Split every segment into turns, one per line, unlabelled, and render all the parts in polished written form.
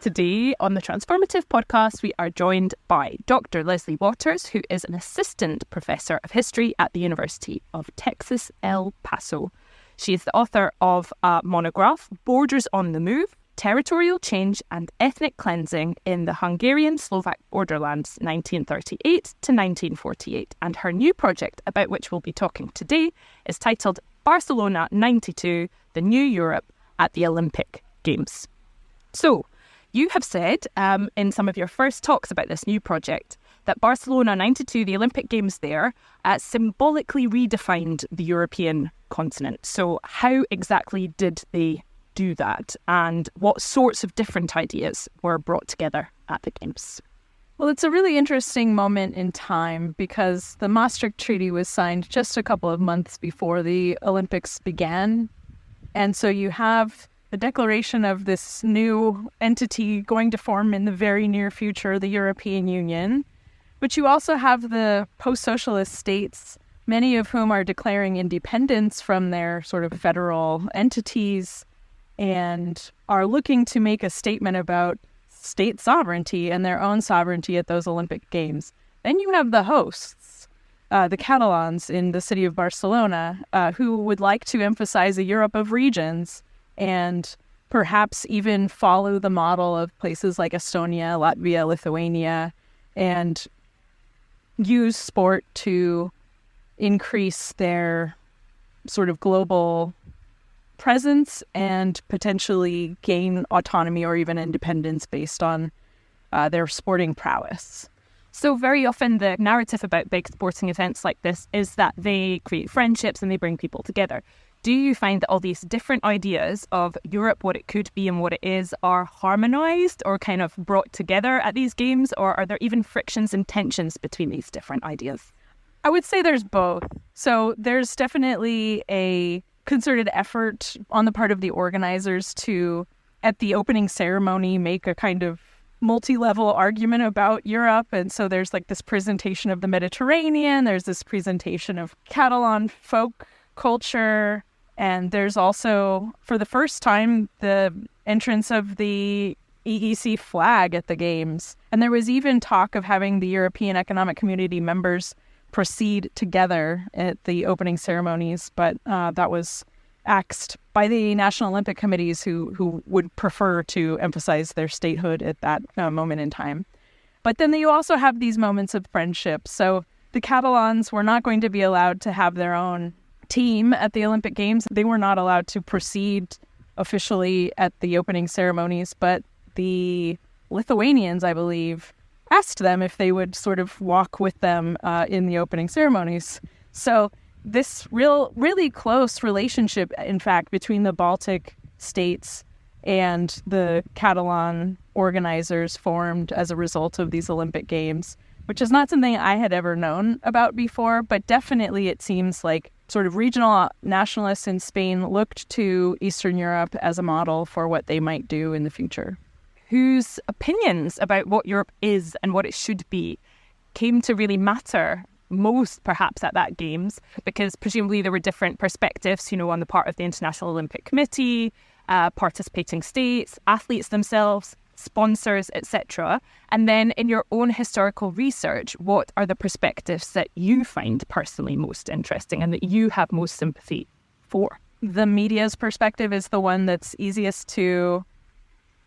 Today on the Transformative Podcast, we are joined by Dr. Leslie Waters, who is an assistant professor of history at the University of Texas, El Paso. She is the author of a monograph, Borders on the Move, Territorial Change and Ethnic Cleansing in the Hungarian-Slovak Borderlands 1938 to 1948. And her new project, about which we'll be talking today, is titled Barcelona 92, The New Europe at the Olympic Games. So, you have said in some of your first talks about this new project that Barcelona 92, the Olympic Games there, symbolically redefined the European continent. So how exactly did they do that? And what sorts of different ideas were brought together at the Games?
Well, it's a really interesting moment in time because the Maastricht Treaty was signed just a couple of months before the Olympics began. And so you have the declaration of this new entity going to form in the very near future, the European Union. But you also have the post-socialist states, many of whom are declaring independence from their sort of federal entities and are looking to make a statement about state sovereignty and their own sovereignty at those Olympic Games. Then you have the hosts, the Catalans in the city of Barcelona, who would like to emphasize a Europe of regions and perhaps even follow the model of places like Estonia, Latvia, Lithuania, and use sport to increase their sort of global presence and potentially gain autonomy or even independence based on their sporting prowess.
So very often the narrative about big sporting events like this is that they create friendships and they bring people together. Do you find that all these different ideas of Europe, what it could be and what it is, are harmonised or kind of brought together at these games? Or are there even frictions and tensions between these different ideas?
I would say there's both. So there's definitely a concerted effort on the part of the organizers to, at the opening ceremony, make a kind of multi-level argument about Europe. And so there's like this presentation of the Mediterranean, there's this presentation of Catalan folk culture, and there's also, for the first time, the entrance of the EEC flag at the Games. And there was even talk of having the European Economic Community members proceed together at the opening ceremonies, but that was axed by the National Olympic Committees who would prefer to emphasize their statehood at that moment in time. But then you also have these moments of friendship. So the Catalans were not going to be allowed to have their own team at the Olympic Games. They were not allowed to proceed officially at the opening ceremonies, but the Lithuanians, I believe, asked them if they would sort of walk with them in the opening ceremonies. So this really close relationship, in fact, between the Baltic states and the Catalan organizers formed as a result of these Olympic Games, which is not something I had ever known about before, but definitely it seems like sort of regional nationalists in Spain looked to Eastern Europe as a model for what they might do in the future.
Whose opinions about what Europe is and what it should be came to really matter most perhaps at that Games, because presumably there were different perspectives, on the part of the International Olympic Committee, participating states, athletes themselves, sponsors, etc. And then in your own historical research, what are the perspectives that you find personally most interesting and that you have most sympathy for?
The media's perspective is the one that's easiest to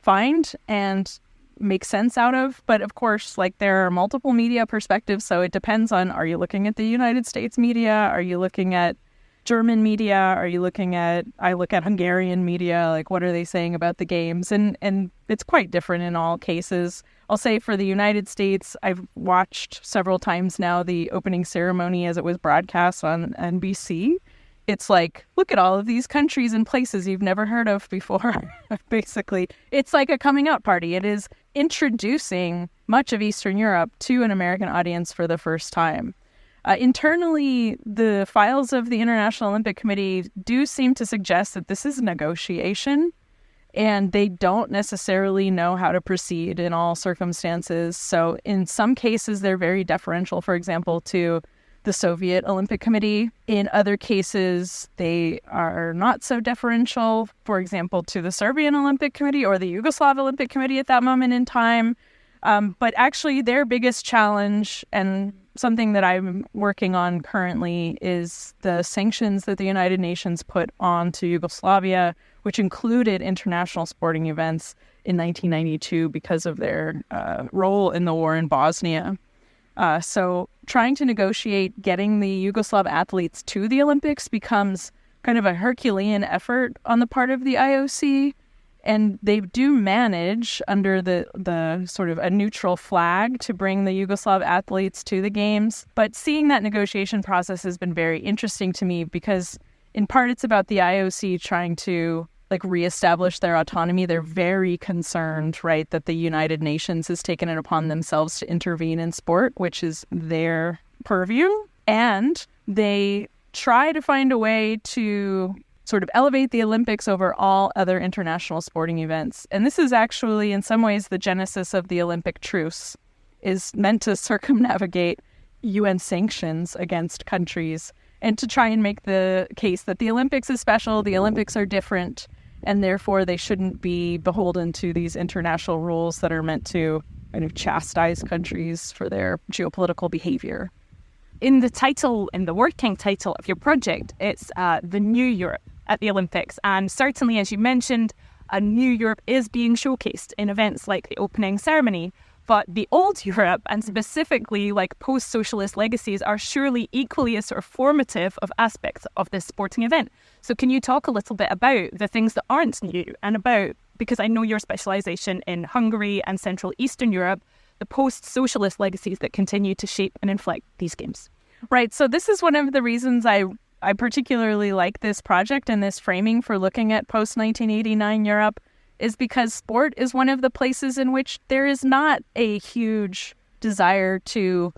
find and make sense out of. But of course, there are multiple media perspectives. So it depends on, are you looking at the United States media? Are you looking at German media? Are you looking at, I look at Hungarian media, what are they saying about the Games? And it's quite different in all cases. I'll say for the United States, I've watched several times now the opening ceremony as it was broadcast on NBC. It's look at all of these countries and places you've never heard of before. Basically, it's like a coming out party. It is introducing much of Eastern Europe to an American audience for the first time. Internally, the files of the International Olympic Committee do seem to suggest that this is a negotiation and they don't necessarily know how to proceed in all circumstances. So in some cases, they're very deferential, for example, to the Soviet Olympic Committee. In other cases, they are not so deferential, for example, to the Serbian Olympic Committee or the Yugoslav Olympic Committee at that moment in time. But actually, their biggest challenge, and something that I'm working on currently, is the sanctions that the United Nations put onto Yugoslavia, which included international sporting events in 1992 because of their role in the war in Bosnia. So trying to negotiate getting the Yugoslav athletes to the Olympics becomes kind of a Herculean effort on the part of the IOC. And they do manage, under the sort of a neutral flag, to bring the Yugoslav athletes to the games. But seeing that negotiation process has been very interesting to me because, in part, it's about the IOC trying to reestablish their autonomy. They're very concerned, right, that the United Nations has taken it upon themselves to intervene in sport, which is their purview. And they try to find a way to sort of elevate the Olympics over all other international sporting events. And this is actually, in some ways, the genesis of the Olympic truce, is meant to circumnavigate UN sanctions against countries and to try and make the case that the Olympics is special, the Olympics are different, and therefore they shouldn't be beholden to these international rules that are meant to kind of chastise countries for their geopolitical behavior.
In the working title of your project, it's The New Europe at the Olympics. And certainly, as you mentioned, a new Europe is being showcased in events like the opening ceremony. But the old Europe, and specifically post-socialist legacies, are surely equally as sort of formative of aspects of this sporting event. So can you talk a little bit about the things that aren't new, and about, because I know your specialisation in Hungary and Central Eastern Europe, the post-socialist legacies that continue to shape and inflect these games?
Right. So this is one of the reasons I particularly like this project and this framing for looking at post-1989 Europe, is because sport is one of the places in which there is not a huge desire to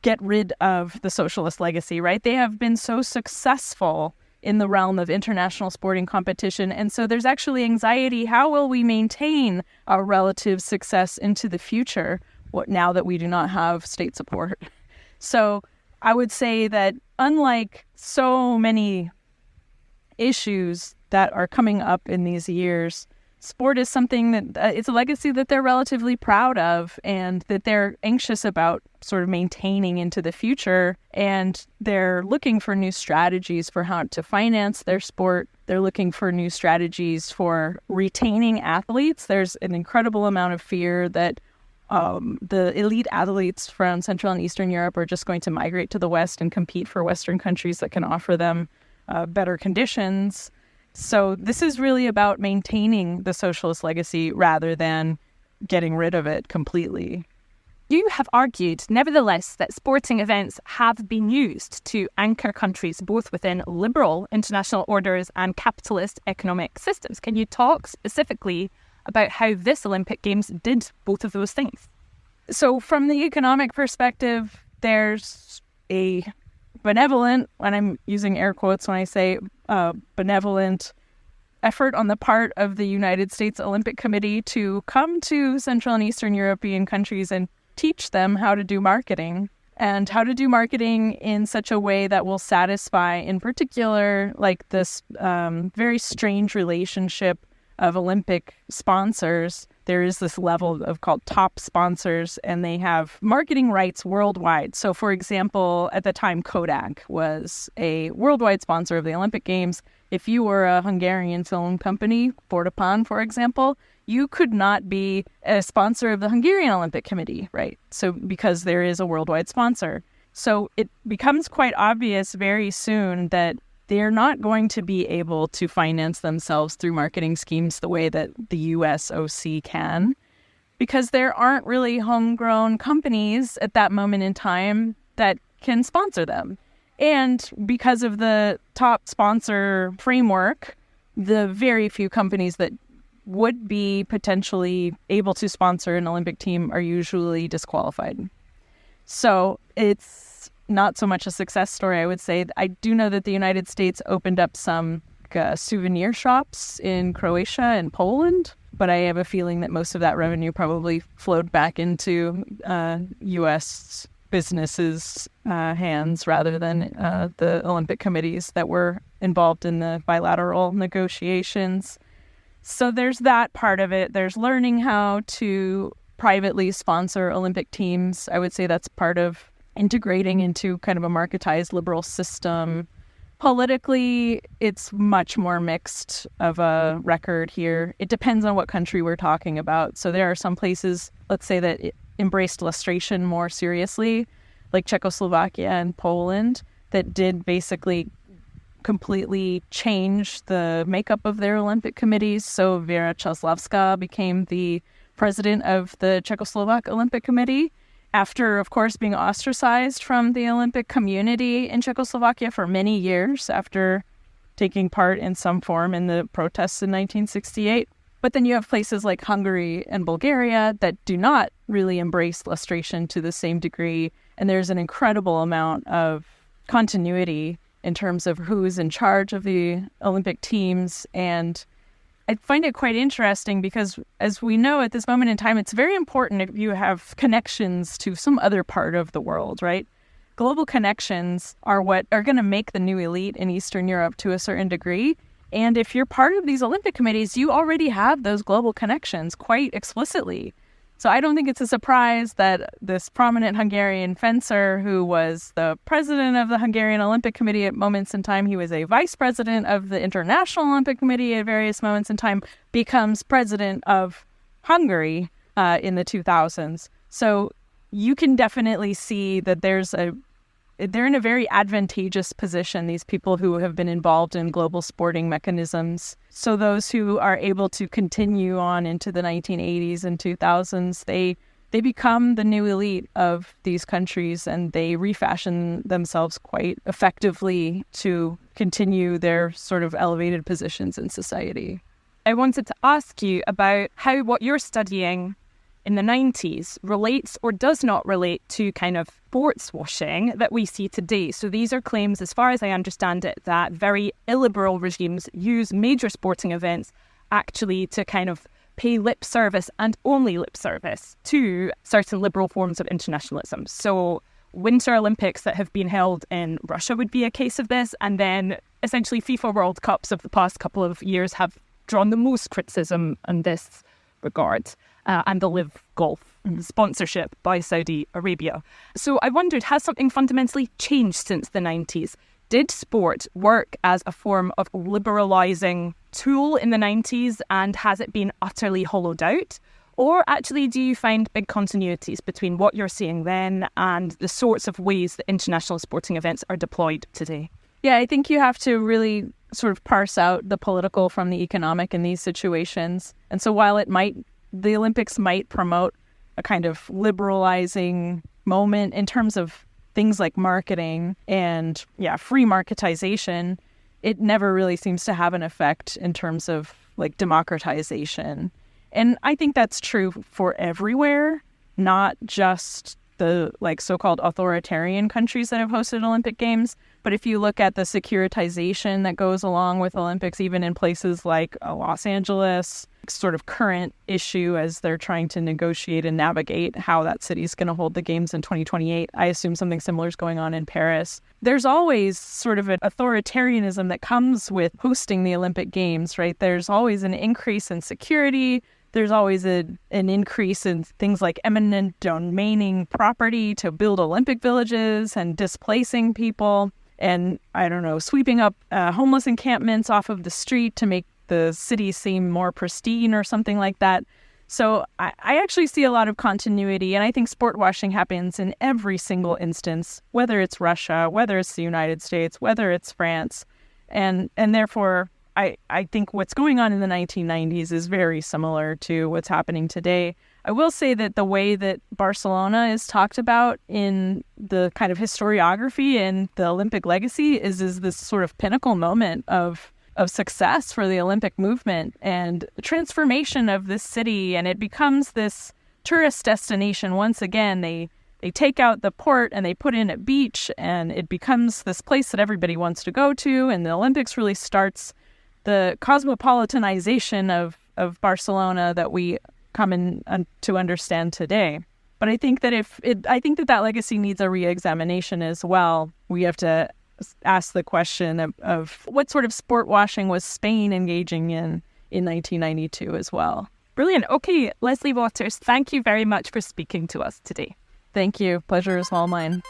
get rid of the socialist legacy, right? They have been so successful in the realm of international sporting competition. And so there's actually anxiety. How will we maintain our relative success into the future now that we do not have state support? So I would say that unlike so many issues that are coming up in these years, sport is something that it's a legacy that they're relatively proud of and that they're anxious about sort of maintaining into the future. And they're looking for new strategies for how to finance their sport. They're looking for new strategies for retaining athletes. There's an incredible amount of fear that the elite athletes from Central and Eastern Europe are just going to migrate to the West and compete for Western countries that can offer them better conditions. So this is really about maintaining the socialist legacy rather than getting rid of it completely.
You have argued, nevertheless, that sporting events have been used to anchor countries both within liberal international orders and capitalist economic systems. Can you talk specifically about how this Olympic Games did both of those things?
So from the economic perspective, there's a benevolent, and I'm using air quotes when I say benevolent, effort on the part of the United States Olympic Committee to come to Central and Eastern European countries and teach them how to do marketing, and how to do marketing in such a way that will satisfy, in particular, this very strange relationship of Olympic sponsors. There is this level of called top sponsors, and they have marketing rights worldwide. So, for example, at the time, Kodak was a worldwide sponsor of the Olympic Games. If you were a Hungarian film company, Fortepan, for example, you could not be a sponsor of the Hungarian Olympic Committee, right? So, because there is a worldwide sponsor. So it becomes quite obvious very soon that they're not going to be able to finance themselves through marketing schemes the way that the US OC can, because there aren't really homegrown companies at that moment in time that can sponsor them. And because of the top sponsor framework, the very few companies that would be potentially able to sponsor an Olympic team are usually disqualified. So it's not so much a success story, I would say. I do know that the United States opened up some souvenir shops in Croatia and Poland, but I have a feeling that most of that revenue probably flowed back into U.S. business's hands rather than the Olympic committees that were involved in the bilateral negotiations. So there's that part of it. There's learning how to privately sponsor Olympic teams. I would say that's part of integrating into kind of a marketized liberal system. Politically, it's much more mixed of a record here. It depends on what country we're talking about. So there are some places, let's say, that embraced lustration more seriously, like Czechoslovakia and Poland, that did basically completely change the makeup of their Olympic committees. So Vera Czeslavska became the president of the Czechoslovak Olympic Committee after, of course, being ostracized from the Olympic community in Czechoslovakia for many years after taking part in some form in the protests in 1968. But then you have places like Hungary and Bulgaria that do not really embrace lustration to the same degree. And there's an incredible amount of continuity in terms of who's in charge of the Olympic teams. And I find it quite interesting because, as we know at this moment in time, it's very important if you have connections to some other part of the world, right? Global connections are what are going to make the new elite in Eastern Europe to a certain degree. And if you're part of these Olympic committees, you already have those global connections quite explicitly. So I don't think it's a surprise that this prominent Hungarian fencer who was the president of the Hungarian Olympic Committee at moments in time, he was a vice president of the International Olympic Committee at various moments in time, becomes president of Hungary in the 2000s. So you can definitely see that they're in a very advantageous position, these people who have been involved in global sporting mechanisms. So those who are able to continue on into the 1980s and 2000s, they become the new elite of these countries, and they refashion themselves quite effectively to continue their sort of elevated positions in society.
I wanted to ask you about how what you're studying in the 90s relates or does not relate to kind of sports washing that we see today. So these are claims, as far as I understand it, that very illiberal regimes use major sporting events actually to kind of pay lip service and only lip service to certain liberal forms of internationalism. So Winter Olympics that have been held in Russia would be a case of this. And then essentially FIFA World Cups of the past couple of years have drawn the most criticism in this regard. And the Live Golf sponsorship by Saudi Arabia. So I wondered, has something fundamentally changed since the 90s? Did sport work as a form of liberalising tool in the 90s, and has it been utterly hollowed out? Or actually, do you find big continuities between what you're seeing then and the sorts of ways that international sporting events are deployed today?
Yeah, I think you have to really sort of parse out the political from the economic in these situations. And so while the Olympics might promote a kind of liberalizing moment in terms of things like marketing and, free marketization, it never really seems to have an effect in terms of like democratization. And I think that's true for everywhere, not just the like so-called authoritarian countries that have hosted Olympic Games. But if you look at the securitization that goes along with Olympics, even in places like Los Angeles, sort of current issue as they're trying to negotiate and navigate how that city is going to hold the games in 2028. I assume something similar is going on in Paris. There's always sort of an authoritarianism that comes with hosting the Olympic Games, right? There's always an increase in security. There's always an increase in things like eminent domaining property to build Olympic villages and displacing people and, sweeping up homeless encampments off of the street to make the city seem more pristine or something like that. So I actually see a lot of continuity, and I think sport washing happens in every single instance, whether it's Russia, whether it's the United States, whether it's France. And therefore, I think what's going on in the 1990s is very similar to what's happening today. I will say that the way that Barcelona is talked about in the kind of historiography and the Olympic legacy is this sort of pinnacle moment of success for the Olympic movement and the transformation of this city. And it becomes this tourist destination once again. They take out the port and they put in a beach, and it becomes this place that everybody wants to go to. And the Olympics really starts the cosmopolitanization of Barcelona that we come in to understand today. But I think that I think that legacy needs a re-examination as well. We have to ask the question of what sort of sport washing was Spain engaging in 1992 as well.
Brilliant. Okay, Leslie Waters, thank you very much for speaking to us today.
Thank you. Pleasure is all mine.